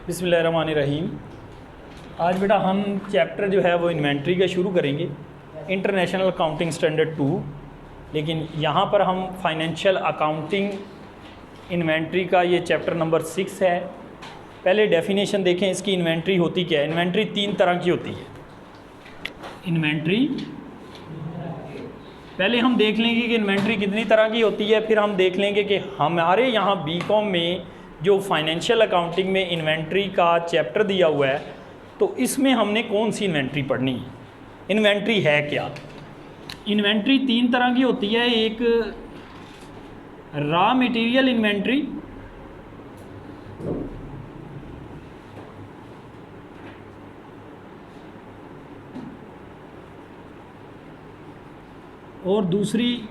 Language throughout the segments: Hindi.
बिस्मिल्लाहिर्रहमानिर्रहीम। आज बेटा हम चैप्टर जो है वो इन्वेंट्री का शुरू करेंगे, इंटरनेशनल अकाउंटिंग स्टैंडर्ड 2। लेकिन यहाँ पर हम फाइनेंशियल अकाउंटिंग इन्वेंट्री का ये चैप्टर नंबर 6 है। पहले डेफिनेशन देखें इसकी, इन्वेंट्री होती क्या है। इन्वेंट्री 3 तरह की होती है। इन्वेंट्री पहले हम देख लेंगे कि इन्वेंट्री कितनी तरह की होती है, फिर हम देख लेंगे कि हमारे यहाँ बीकॉम में जो फाइनेंशियल अकाउंटिंग में इन्वेंट्री का चैप्टर दिया हुआ है तो इसमें हमने कौन सी इन्वेंट्री पढ़नी है, इन्वेंट्री है क्या। इन्वेंट्री 3 तरह की होती है। एक रॉ मटेरियल इन्वेंट्री, और दूसरी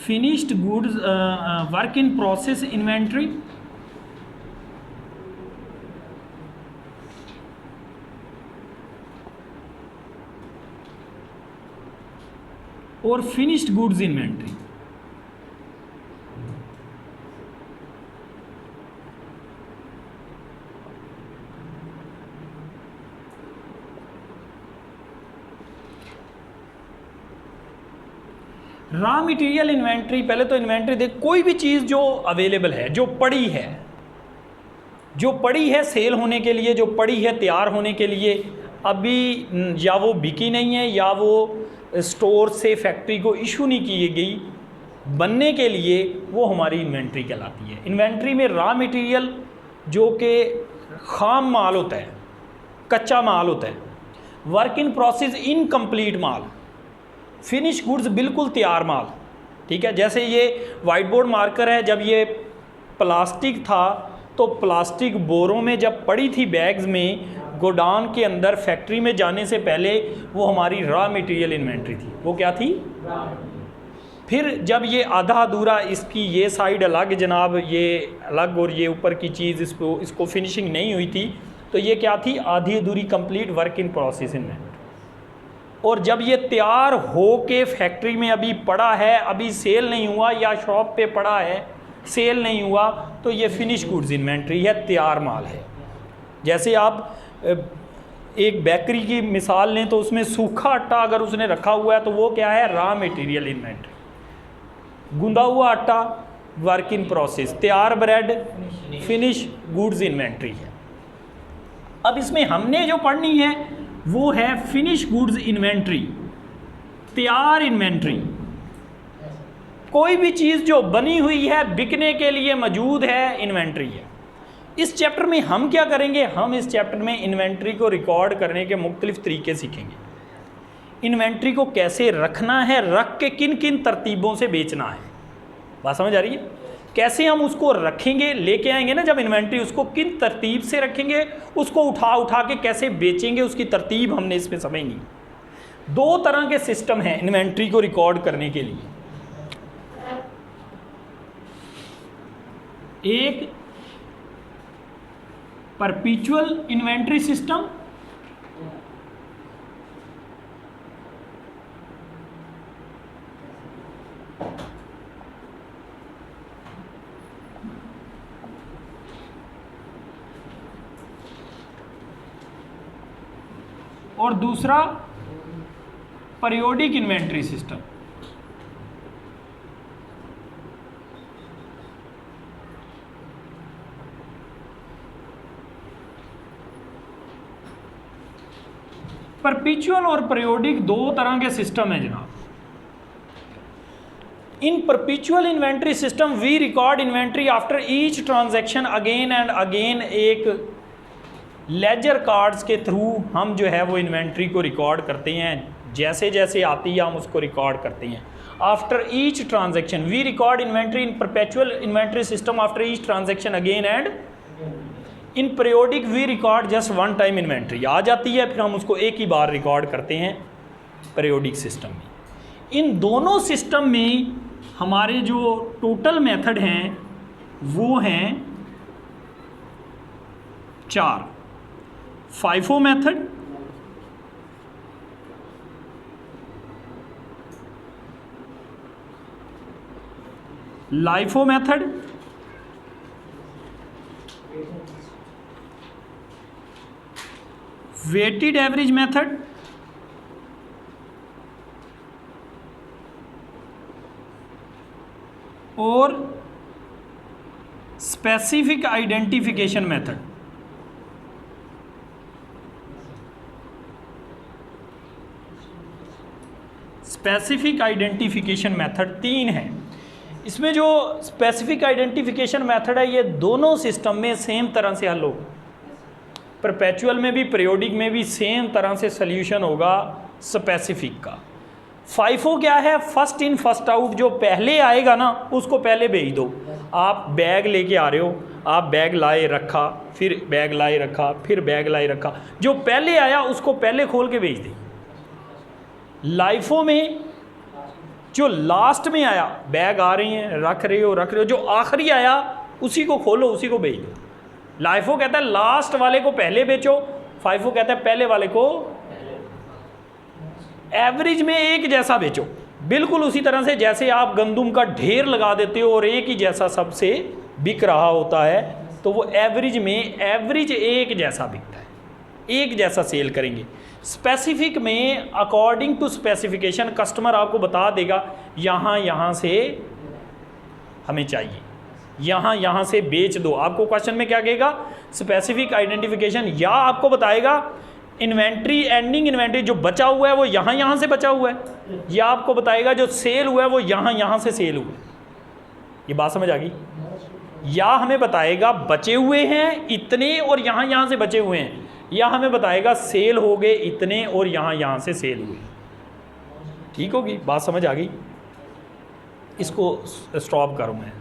finished goods work in process inventory, और finished goods inventory. Raw material inventory, पहले तो इन्वेंट्री देख, कोई भी चीज़ जो अवेलेबल है, जो पड़ी है सेल होने के लिए, जो पड़ी है तैयार होने के लिए, अभी या वो बिकी नहीं है या वो स्टोर से फैक्ट्री को इशू नहीं की गई, बनने के लिए, वो हमारी इन्वेंट्री कहलाती है। इन्वेंट्री में रॉ मटेरियल जो कि खाम माल होता है, कच्चा माल होता है, work in process incomplete mall, finish goods बिल्कुल तैयार माल। ठीक है, जैसे ये वाइट बोर्ड मार्कर है, जब ये प्लास्टिक था तो प्लास्टिक बोरों में जब पड़ी थी बैग्स में, गोडाउन के अंदर फैक्ट्री में जाने से पहले, वो हमारी रॉ मटेरियल इन्वेंट्री थी। वो क्या थी? फिर जब ये आधा अधूरा, इसकी ये साइड अलग जनाब, ये अलग और ये ऊपर की चीज़ इसको फिनिशिंग नहीं हुई थी, तो ये क्या थी? आधी अधूरी complete work in process inventory. और जब ये तैयार हो के फैक्ट्री में अभी पड़ा है, अभी सेल नहीं हुआ, या शॉप पे पड़ा है सेल नहीं हुआ, तो ये फिनिश गुड्स इन्वेंट्री है, तैयार माल है। जैसे आप एक बेकरी की मिसाल लें तो उसमें सूखा आटा अगर उसने रखा हुआ है तो वो क्या है? Raw material inventory. गुंदा हुआ आटा वर्क इन प्रोसेस, तैयार ब्रेड फिनिश गुड्स इन्वेंट्री है। अब इसमें हमने जो पढ़नी है वो है फिनिश गुड्स इन्वेंट्री, तैयार इन्वेंट्री। कोई भी चीज़ जो बनी हुई है, बिकने के लिए मौजूद है, इन्वेंट्री है। इस चैप्टर में हम क्या करेंगे? हम इस चैप्टर में इन्वेंट्री को रिकॉर्ड करने के मुख्तलिफ तरीके सीखेंगे। इन्वेंट्री को कैसे रखना है, रख के किन किन तरतीबों से बेचना है। बात समझ आ रही है? कैसे हम उसको रखेंगे, लेके आएंगे ना जब इन्वेंट्री, उसको किन तरतीब से रखेंगे, उसको उठा के कैसे बेचेंगे, उसकी तरतीब हमने इसमें समझनी। 2 तरह के सिस्टम हैं इन्वेंट्री को रिकॉर्ड करने के लिए। एक परपेचुअल इन्वेंट्री सिस्टम, और दूसरा पीरियोडिक इन्वेंट्री सिस्टम। परपेचुअल और पीरियोडिक 2 तरह के सिस्टम है जनाब। In perpetual inventory system we record inventory after each transaction again and again. एक लेजर कार्ड्स के थ्रू हम जो है वो इन्वेंट्री को रिकॉर्ड करते हैं, जैसे जैसे आती है हम उसको रिकॉर्ड करते हैं। After each transaction we record inventory in perpetual inventory system after each transaction again and in periodic we record just one time. Inventory आ जाती है, फिर हम उसको एक ही बार रिकॉर्ड करते हैं पीरियोडिक सिस्टम में। इन दोनों सिस्टम में हमारे जो टोटल मेथड हैं वो हैं 4। FIFO method, LIFO method, weighted average method और specific identification method. Specific identification method 3 है। इसमें जो स्पेसिफिक आइडेंटिफिकेशन मेथड है ये दोनों सिस्टम में सेम तरह से हल होगा, परपेचुअल में भी पीरियोडिक में भी सेम तरह से सॉल्यूशन होगा स्पेसिफिक का। फाइफो क्या है, फर्स्ट इन फर्स्ट आउट, जो पहले आएगा ना उसको पहले भेज दो। आप बैग लेके आ रहे हो, आप बैग लाए रखा, फिर बैग लाए रखा, फिर बैग लाए रखा, जो पहले आया उसको पहले खोल के भेज दे। लाइफो में जो लास्ट में आया, बैग आ रहे हैं, रख रहे हो, जो आखिरी आया उसी को खोलो, उसी को भेज दो। लाइफो कहता है लास्ट वाले को पहले बेचो, फाइफो कहता है पहले वाले को। एवरेज में एक जैसा बेचो, बिल्कुल उसी तरह से जैसे आप गंदुम का ढेर लगा देते हो और एक ही जैसा सबसे बिक रहा होता है, तो वो एवरेज में एवरेज एक जैसा बिकता है, एक जैसा सेल करेंगे। स्पेसिफिक में अकॉर्डिंग टू स्पेसिफिकेशन कस्टमर आपको बता देगा यहाँ से हमें चाहिए, यहाँ से बेच दो। आपको क्वेश्चन में क्या कहेगा, स्पेसिफिक आइडेंटिफिकेशन, या आपको बताएगा इन्वेंट्री, एंडिंग इन्वेंट्री जो बचा हुआ है वो यहाँ से बचा हुआ है, या आपको बताएगा जो सेल हुआ है वो यहाँ से सेल हुआ है। ये बात समझ आ गई? या हमें बताएगा बचे हुए हैं इतने और यहाँ से बचे हुए हैं, या हमें बताएगा सेल हो गए इतने और यहाँ से सेल हुए। ठीक होगी बात, समझ आ गई? इसको स्टॉप करूँ मैं।